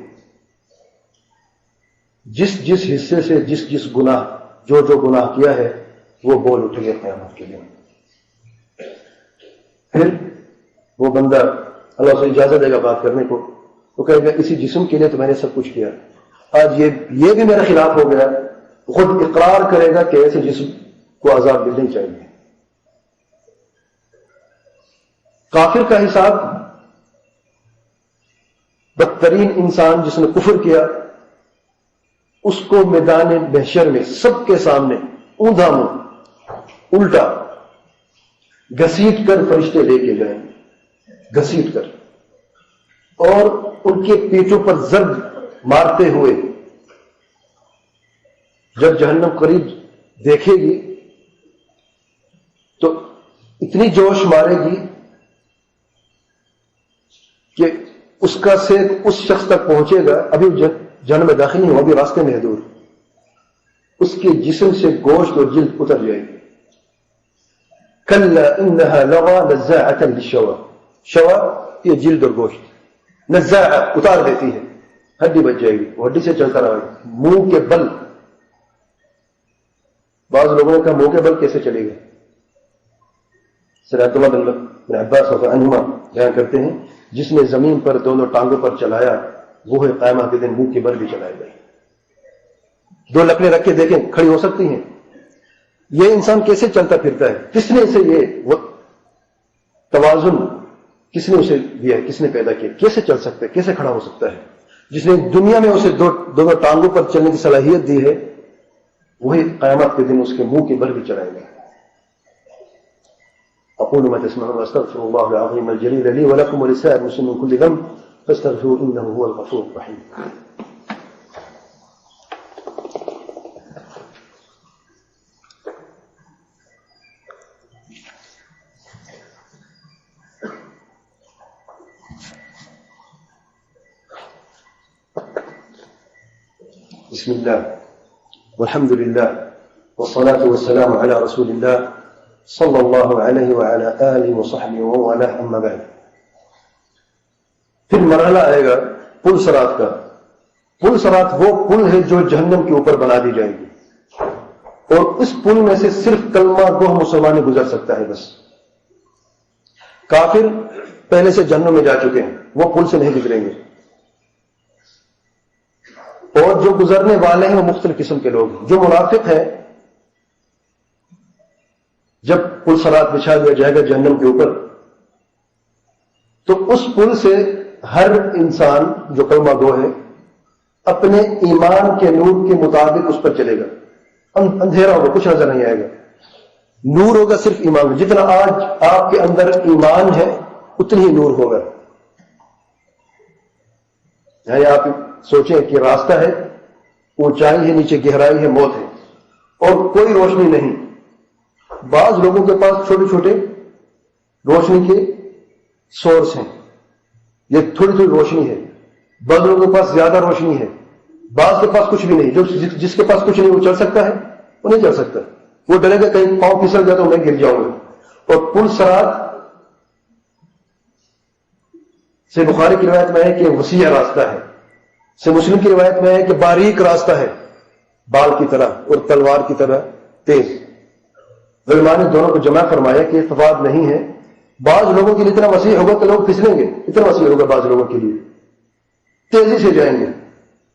جس جس حصے سے جس جس گناہ جو جو گناہ کیا ہے وہ بول اٹھے گے قیامت کے دن. پھر وہ بندہ اللہ سے اجازت دے گا بات کرنے کو. وہ کہے گا اسی جسم کے لیے تو میں نے سب کچھ کیا، آج یہ بھی میرے خلاف ہو گیا. خود اقرار کرے گا کہ ایسے جسم کو عذاب ملنا چاہیے. کافر کا حساب، بدترین انسان جس نے کفر کیا، اس کو میدان محشر میں سب کے سامنے اوندھا منہ الٹا گھسیٹ کر فرشتے لے کے جائیں گے، گھسیٹ کر، اور ان کے پیٹوں پر ضرب مارتے ہوئے جب جہنم قریب دیکھے گی تو اتنی جوش مارے گی کہ اس کا سیک اس شخص تک پہنچے گا، ابھی جہنم میں داخل نہیں ہوا، ابھی راستے میں ہے دور. اس کے جسم سے گوشت اور جلد اتر جائے گی. کلا انها لظى نزاعة للشوى. شوا یہ جلد اور گوشت، نزاعہ اتار دیتی ہے، ہڈی بچ جائے گی، وہ ہڈی سے چلتا رہے گا. منہ کے بل، بعض لوگوں کا منہ کے بل کیسے چلے گا؟ سیدنا عبداللہ بن عباس رضی اللہ عنہما بیان کرتے ہیں جس نے زمین پر دونوں ٹانگوں پر چلایا وہ ہے قیامت کے دن منہ کے بل بھی چلائے گئے. دو لکڑیں رکھ کے دیکھیں کھڑی ہو سکتی ہیں؟ یہ انسان کیسے چلتا پھرتا ہے؟ کس نے اسے یہ توازن کس نے اسے دیا ہے؟ کس نے پیدا کیا؟ کیسے چل سکتا ہے؟ کیسے کھڑا ہو سکتا ہے؟ جس نے دنیا میں اسے دونوں ٹانگوں پر چلنے کی صلاحیت دی ہے وہی قیامت کے دن اس کے منہ کے بل بھی چلائے گا. اقول ما تسمعون واستغفر الله العظيم الجليل لي ولكم ولسائر المسلمين من كل ذنب فاستغفروه انه هو الغفور الرحيم. بسم الله والحمد لله والصلاة والسلام على رسول الله صلی اللہ علیہ وعلی آلہ وصحبہ ومن اما بعد. پھر مرحلہ آئے گا پل صراط کا. پل صراط وہ پل ہے جو جہنم کے اوپر بنا دی جائے گی، اور اس پل میں سے صرف کلمہ گو مسلمان گزر سکتا ہے. بس کافر پہلے سے جہنم میں جا چکے ہیں، وہ پل سے نہیں گزریں گے. اور جو گزرنے والے ہیں وہ مختلف قسم کے لوگ ہیں. جو منافق ہیں، جب پل صراط بچھا دیا جائے گا جہنم کے اوپر تو اس پل سے ہر انسان جو کلمہ گو ہے اپنے ایمان کے نور کے مطابق اس پر چلے گا. اندھیرا ہوگا، کچھ نظر نہیں آئے گا. نور ہوگا صرف ایمان. جتنا آج آپ کے اندر ایمان ہے اتنی ہی نور ہوگا. یعنی آپ سوچیں کہ راستہ ہے، اونچائی ہے، نیچے گہرائی ہے، موت ہے، اور کوئی روشنی نہیں. بعض لوگوں کے پاس چھوٹے چھوٹے روشنی کے سورس ہیں، یہ تھوڑی تھوڑی روشنی ہے. بعض لوگوں کے پاس زیادہ روشنی ہے، بعض کے پاس کچھ بھی نہیں، جو جس کے پاس کچھ نہیں وہ چل سکتا ہے؟ وہ نہیں چل سکتا، وہ ڈرے گا کہیں پاؤں پھسل گیا تو میں گر جاؤں گا۔ اور پل صراط سے بخاری کی روایت میں ہے کہ وسیع راستہ ہے، سے مسلم کی روایت میں ہے کہ باریک راستہ ہے، بال کی طرح اور تلوار کی طرح تیز۔ علماء نے دونوں کو جمع فرمایا کہ اتفاق نہیں ہے، بعض لوگوں کے لیے اتنا وسیع ہوگا کہ لوگ پھسلیں گے، اتنا وسیع ہوگا بعض لوگوں کے لیے تیزی سے جائیں گے،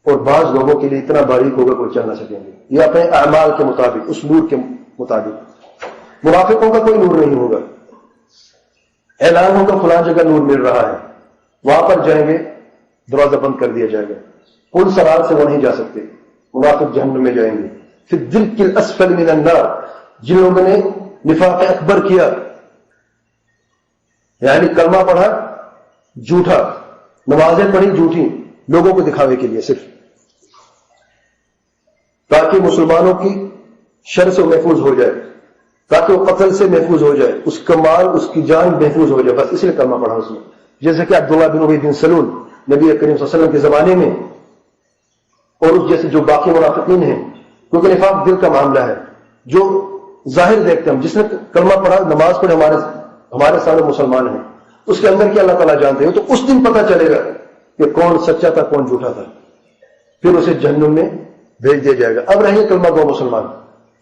اور بعض لوگوں کے لیے اتنا باریک ہوگا کوئی چل نہ سکیں گے، یہ اپنے اعمال کے مطابق، اس نور کے مطابق۔ منافقوں کا کوئی نور نہیں ہوگا، اعلان ہوگا فلاں جگہ نور مل رہا ہے، وہاں پر جائیں گے دروازہ بند کر دیا جائے گا، پل صراط سے وہ نہیں جا سکتے، منافق جہنم میں جائیں گے۔ پھر الدرک الاسفل من النار، جن لوگوں نے نفاق اکبر کیا، یعنی کلمہ پڑھا جھوٹا، نمازیں پڑھی جھوٹی، لوگوں کو دکھاوے کے لیے صرف، تاکہ مسلمانوں کی شر سے محفوظ ہو جائے، تاکہ وہ قتل سے محفوظ ہو جائے، اس کا مال اس کی جان محفوظ ہو جائے، بس اس لیے کلمہ پڑھا اس نے۔ جیسے کہ عبداللہ بن ابی بن سلول نبی کریم صلی اللہ علیہ وسلم کے زمانے میں، اور اس جیسے جو باقی منافقین ہیں، کیونکہ نفاق دل کا معاملہ ہے، جو ظاہر دیکھتے ہیں، جس نے کلمہ پڑھا نماز پڑھے ہمارے سامنے مسلمان ہیں، اس کے اندر کیا اللہ تعالیٰ جانتے ہیں، تو اس دن پتہ چلے گا کہ کون سچا تھا کون جھوٹا تھا، پھر اسے جہنم میں بھیج دیا جائے گا۔ اب رہے کلمہ گو مسلمان،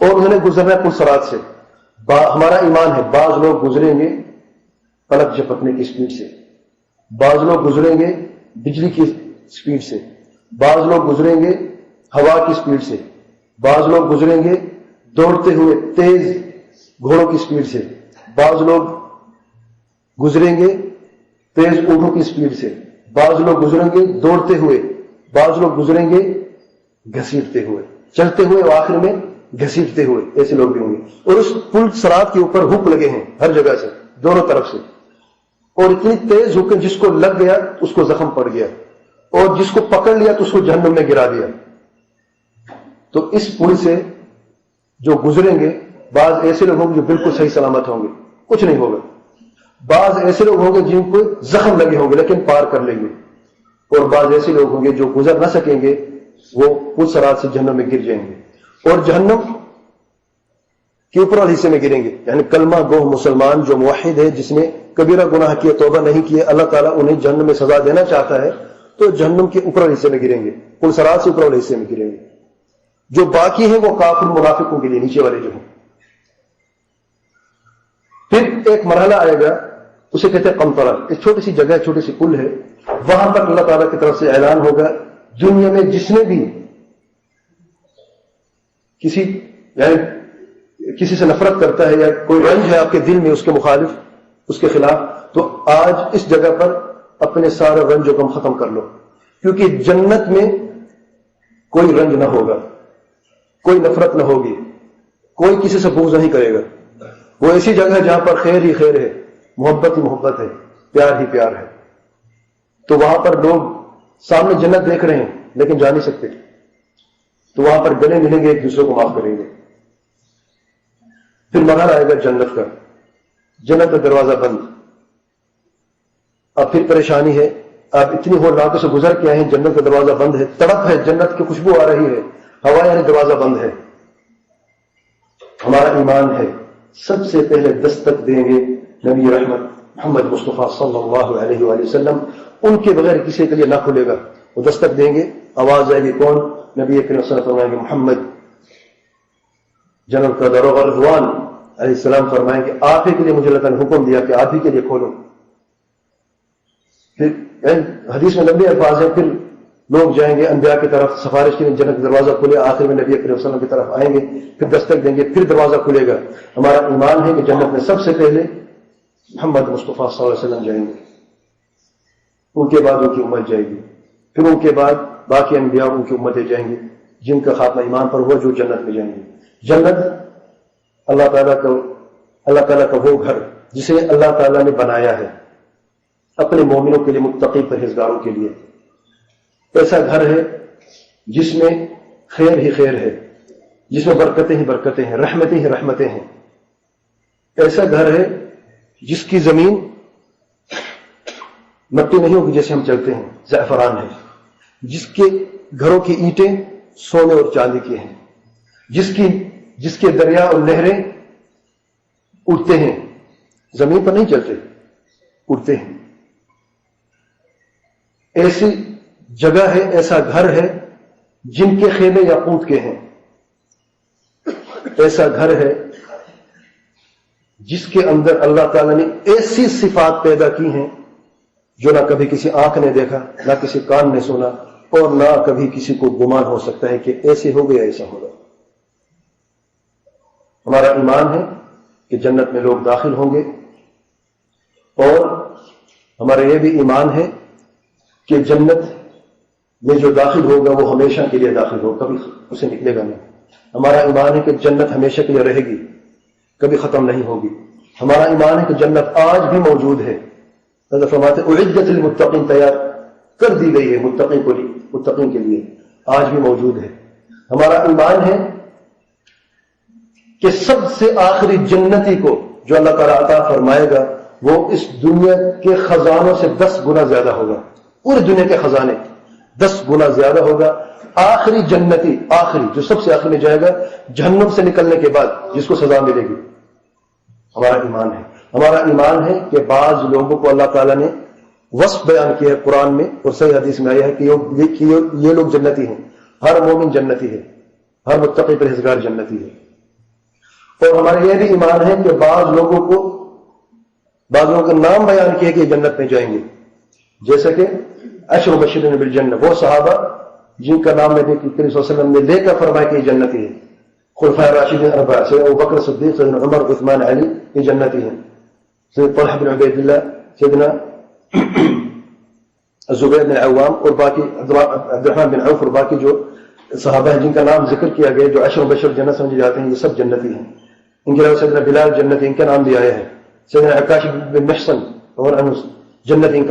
اور انہوں نے گزرنا ہے پل صراط سے۔ ہمارا ایمان ہے، بعض لوگ گزریں گے پلک جھپکنے کی سپیڈ سے، بعض لوگ گزریں گے بجلی کی سپیڈ سے، بعض لوگ گزریں گے ہوا کی سپیڈ سے، بعض لوگ گزریں گے دوڑتے ہوئے تیز گھوڑوں کی سپیڈ سے، بعض لوگ گزریں گے تیز اونٹوں کی سپیڈ سے، بعض لوگ گزریں گے دوڑتے ہوئے، بعض لوگ گزریں گے گھسیٹتے ہوئے، چلتے ہوئے، اور آخر میں گھسیٹتے ہوئے، ایسے لوگ بھی ہوں گے۔ اور اس پل صراط کے اوپر ہک لگے ہیں ہر جگہ سے، دونوں طرف سے، اور اتنی تیز ہک جس کو لگ گیا اس کو زخم پڑ گیا، اور جس کو پکڑ لیا تو اس کو جہنم میں گرا دیا۔ تو اس پل سے جو گزریں گے، بعض ایسے لوگ ہوں گے جو بالکل صحیح سلامت ہوں گے، کچھ نہیں ہوگا، بعض ایسے لوگ ہوں گے جن کو زخم لگے ہوں گے لیکن پار کر لیں گے، اور بعض ایسے لوگ ہوں گے جو گزر نہ سکیں گے، وہ پل صراط سے جہنم میں گر جائیں گے، اور جہنم کے اوپر والے حصے میں گریں گے۔ یعنی کلمہ گو مسلمان جو موحد ہے، جس نے کبیرہ گناہ کیا، توبہ نہیں کیا، اللہ تعالیٰ انہیں جہنم میں سزا دینا چاہتا ہے، تو جہنم کے اوپر والے حصے میں گریں گے، پل صراط سے اوپر والے حصے میں گریں گے۔ جو باقی ہیں وہ کافر منافقوں کے لیے، نیچے والے جو ہیں۔ پھر ایک مرحلہ آئے گا، اسے کہتے ہیں قنطرہ، ایک چھوٹی سی جگہ، چھوٹی سی پل ہے، وہاں پر اللہ تعالیٰ کی طرف سے اعلان ہوگا، دنیا میں جس نے بھی کسی سے نفرت کرتا ہے، یا کوئی رنج ہے آپ کے دل میں اس کے مخالف، اس کے خلاف، تو آج اس جگہ پر اپنے سارے رنج و غم ختم کر لو، کیونکہ جنت میں کوئی رنج نہ ہوگا، کوئی نفرت نہ ہوگی، کوئی کسی سے بغض نہیں کرے گا۔ وہ ایسی جگہ ہے جہاں پر خیر ہی خیر ہے، محبت ہی محبت ہے، پیار ہی پیار ہے۔ تو وہاں پر لوگ سامنے جنت دیکھ رہے ہیں لیکن جا نہیں سکتے، تو وہاں پر گلے ملیں گے، ایک دوسرے کو معاف کریں گے۔ پھر مرحلہ آئے گا جنت کا، جنت کا دروازہ بند، اب پھر پریشانی ہے، آپ اتنی ہولناکوں سے گزر کے آئے ہیں، جنت کا دروازہ بند ہے، تڑپ ہے، جنت کی خوشبو آ رہی ہے، ہوا یعنی دروازہ بند ہے۔ ہمارا ایمان ہے، سب سے پہلے دستک دیں گے نبی رحمت محمد مصطفیٰ صلی اللہ علیہ وآلہ وسلم، ان کے بغیر کسی کے لیے نہ کھلے گا۔ وہ دستک دیں گے، آواز آئے گی، کون؟ نبی کریم صلی اللہ علیہ وسلم فرمائیں گے محمد۔ جنت کا دروازہ رضوان علیہ السلام فرمائیں کہ آپ ہی کے لیے مجھے اللہ تعالیٰ نے حکم دیا کہ آپ ہی کے لیے کھولو۔ پھر حدیث میں لمبے الفاظ ہیں، پھر لوگ جائیں گے انبیاء کی طرف سفارش کے لیے، جنت کا دروازہ کھلے، آخر میں نبی کریم صلی اللہ علیہ وسلم کی طرف آئیں گے، پھر دستک دیں گے، پھر دروازہ کھلے گا۔ ہمارا ایمان ہے کہ جنت میں سب سے پہلے محمد مصطفیٰ صلی اللہ علیہ وسلم جائیں گے، ان کے بعد ان کی امت جائے گی، پھر ان کے بعد باقی انبیاء ان کی امتیں جائیں گی، جن کا خاتمہ ایمان پر ہوا، جو جنت میں جائیں گے۔ جنت اللہ تعالیٰ کا وہ گھر جسے اللہ تعالیٰ نے بنایا ہے اپنے مومنوں کے لیے، متقی پرہیزگاروں کے لیے۔ ایسا گھر ہے جس میں خیر ہی خیر ہے، جس میں برکتیں ہی برکتیں ہیں، رحمتیں ہی رحمتیں ہیں۔ ایسا گھر ہے جس کی زمین مٹی نہیں ہوگی جیسے ہم چلتے ہیں، زعفران ہے، جس کے گھروں کی اینٹیں سونے اور چاندی کی ہیں، جس کے دریا اور نہریں اڑتے ہیں، زمین پر نہیں چلتے، اڑتے ہیں۔ ایسی جگہ ہے، ایسا گھر ہے جن کے خیمے یاقوت کے ہیں، ایسا گھر ہے جس کے اندر اللہ تعالیٰ نے ایسی صفات پیدا کی ہیں جو نہ کبھی کسی آنکھ نے دیکھا، نہ کسی کان نے سنا، اور نہ کبھی کسی کو گمان ہو سکتا ہے کہ ایسے ہو گیا ایسا ہوگا۔ ہمارا ایمان ہے کہ جنت میں لوگ داخل ہوں گے، اور ہمارا یہ بھی ایمان ہے کہ جنت میں جو داخل ہوگا وہ ہمیشہ کے لیے داخل ہوگا، کبھی اسے نکلے گا نہیں۔ ہمارا ایمان ہے کہ جنت ہمیشہ کے لیے رہے گی، کبھی ختم نہیں ہوگی۔ ہمارا ایمان ہے کہ جنت آج بھی موجود ہے، اللہ فرماتے اعدت للمتقین، تیار کر دی گئی ہے متقین کے لیے، آج بھی موجود ہے۔ ہمارا ایمان ہے کہ سب سے آخری جنتی کو جو اللہ تعالیٰ عطا فرمائے گا وہ اس دنیا کے خزانوں سے 10 گنا زیادہ ہوگا، پوری دنیا کے خزانے 10 گنا زیادہ ہوگا۔ آخری جنتی، آخری جو سب سے آخری میں جائے گا جہنم سے نکلنے کے بعد، جس کو سزا ملے گی، ہمارا ایمان ہے۔ ہمارا ایمان ہے کہ بعض لوگوں کو اللہ تعالیٰ نے وصف بیان کیا ہے قرآن میں اور صحیح حدیث میں آیا ہے کہ یہ لوگ جنتی ہیں، ہر مومن جنتی ہے، ہر متقی پرہیزگار جنتی ہے۔ اور ہمارا یہ بھی ایمان ہے کہ بعض لوگوں کے نام بیان کیے کہ یہ جنت میں جائیں گے، جیسے کہ 10 مبشرین بالجنہ، وہ صحابہ جن کا نام نبی کریم صلی اللہ علیہ وسلم نے لے کر فرمایا کہ یہ جنتی ہے۔ خلفائے راشدین 4، سیدنا ابوبکر صدیق، سیدنا عمر، عثمان، علی، یہ جنتی ہیں۔ سیدنا طلحہ بن عبید اللہ، سیدنا زبیر بن عوام اور باقی عبد الرحمن بن عوف اور باقی جو صحابہ ہیں جن کا نام ذکر کیا گیا جو 10 مبشر جنت سمجھے جاتے ہیں، یہ سب جنتی ہیں۔ ان کے علاوہ سیدنا بلال جنتی، ان کا نام بھی آیا ہے۔ سیدنا عکاش بن محصن اور انس جنتی، ان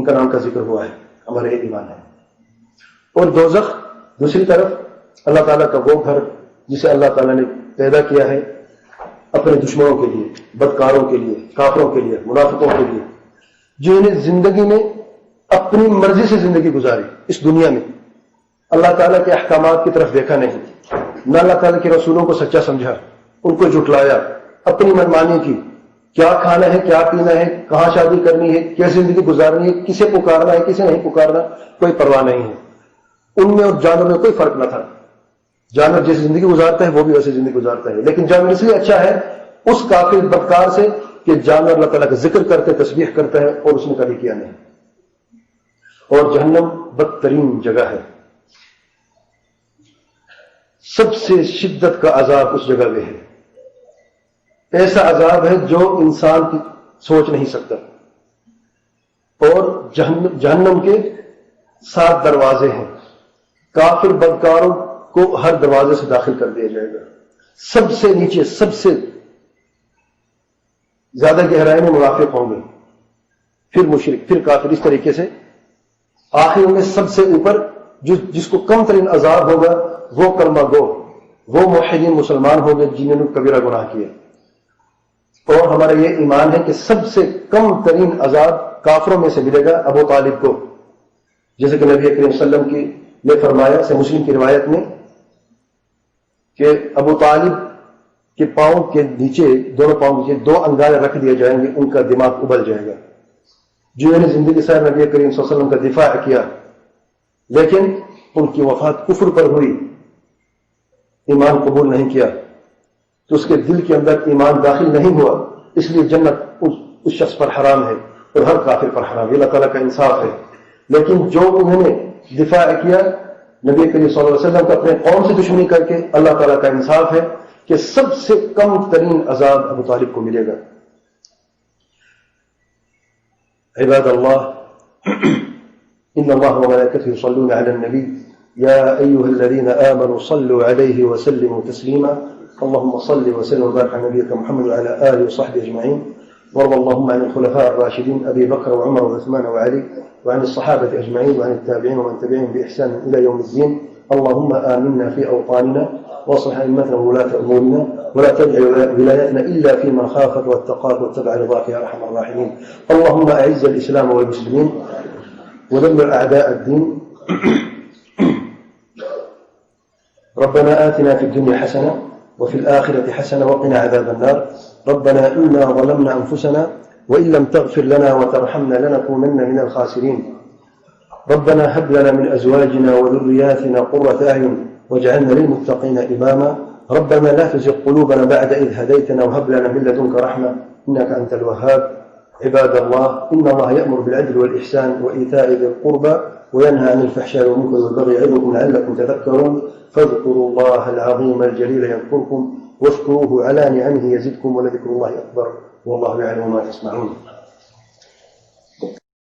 کا نام کا ذکر ہوا ہے۔ ہمارا یہ ایمان ہے۔ اور دوزخ دوسری طرف اللہ تعالیٰ کا وہ گھر جسے اللہ تعالیٰ نے پیدا کیا ہے اپنے دشمنوں کے لیے، بدکاروں کے لیے، کافروں کے لیے، منافقوں کے لیے، جو انہیں زندگی میں اپنی مرضی سے زندگی گزاری، اس دنیا میں اللہ تعالیٰ کے احکامات کی طرف دیکھا نہیں، نہ اللہ تعالیٰ کے رسولوں کو سچا سمجھا، ان کو جھٹلایا، اپنی منمانی کی، کیا کھانا ہے، کیا پینا ہے، کہاں شادی کرنی ہے، کیسے زندگی گزارنی ہے، کسے پکارنا ہے، کسے نہیں پکارنا، کوئی پرواہ نہیں ہے۔ ان میں اور جانور میں کوئی فرق نہ تھا، جانور جیسی زندگی گزارتا ہے وہ بھی ویسے زندگی گزارتا ہے، لیکن جانور اس لیے اچھا ہے اس کافر بدکار سے کہ جانور اللہ تعالیٰ کا ذکر کرتے، تسبیح کرتا ہے، اور اس نے کبھی کیا نہیں۔ اور جہنم بدترین جگہ ہے، سب سے شدت کا عذاب اس جگہ میں ہے، ایسا عذاب ہے جو انسان کی سوچ نہیں سکتا۔ اور جہنم کے 7 دروازے ہیں، کافر بدکاروں کو ہر دروازے سے داخل کر دیا جائے گا۔ سب سے نیچے، سب سے زیادہ گہرائی میں منافق ہوں گے، پھر مشرک، پھر کافر، اس طریقے سے آخر میں سب سے اوپر جس کو کم ترین عذاب ہوگا وہ کلمہ گو، وہ موحدین مسلمان ہوں گے جنہوں نے کبیرہ گناہ کیے۔ اور ہمارا یہ ایمان ہے کہ سب سے کم ترین عذاب کافروں میں سے ملے گا ابو طالب کو، جیسے کہ نبی کریم صلی اللہ علیہ وسلم نے فرمایا سے مسلم کی روایت میں کہ ابو طالب کے پاؤں کے نیچے، دونوں پاؤں کے نیچے 2 انگارے رکھ دیے جائیں گے، ان کا دماغ ابل جائے گا۔ جو نے زندگی سار نبی کریم صلی اللہ علیہ وسلم کا دفاع کیا، لیکن ان کی وفات کفر پر ہوئی، ایمان قبول نہیں کیا، تو اس کے دل کے اندر ایمان داخل نہیں ہوا، اس لیے جنت اس شخص پر حرام ہے اور ہر کافر پر حرام ہے۔ اللہ تعالیٰ کا انصاف ہے۔ لیکن جو انہوں نے دفاع کیا نبی کریم صلی اللہ علیہ وسلم کا اپنے قوم سے دشمنی کر کے، اللہ تعالیٰ کا انصاف ہے کہ سب سے کم ترین عذاب ابو طالب کو ملے گا۔ عباد اللہ، ان اللہ وملائکته یصلون علی النبی یا ایها الذین آمنوا صلوا علیہ وسلموا تسلیما اللهم صل وسلم وبارك على نبيك محمد وعلى آله وصحبه أجمعين. وارض اللهم عن الخلفاء الراشدين أبي بكر وعمر وعثمان وعلي وعن الصحابة أجمعين وعن التابعين ومن تبعهم بإحسان إلى يوم الدين. اللهم آمنا في أوطاننا واصلح أئمتنا وولاة أمورنا ولا تجعل ولايتنا إلا في من خافك واتقاك واتبع رضاك يا أرحم الراحمين. اللهم أعز الإسلام والمسلمين ودمر أعداء الدين ربنا آتنا في الدنيا حسنة وفي الآخرة حسنة وقنا عذاب النار. ربنا إنا ظلمنا أنفسنا وإن لم تغفر لنا وترحمنا لنكونن من الخاسرين. ربنا هب لنا من أزواجنا وذرياتنا قرة أعين واجعلنا للمتقين إماما. ربنا لا تزغ قلوبنا بعد إذ هديتنا وهب لنا من لدنك رحمة إنك أنت الوهاب. عباد الله، إن الله يأمر بالعدل والإحسان وإيتاء ذي القربى وينهى عن الفحشاء والمنكر والبغي يعظكم لعلكم تذكرون. فاذكروا الله العظيم الجليل يذكركم واشكروه على نعمه يزدكم ولذكر الله أكبر والله يعلم ما تصنعون.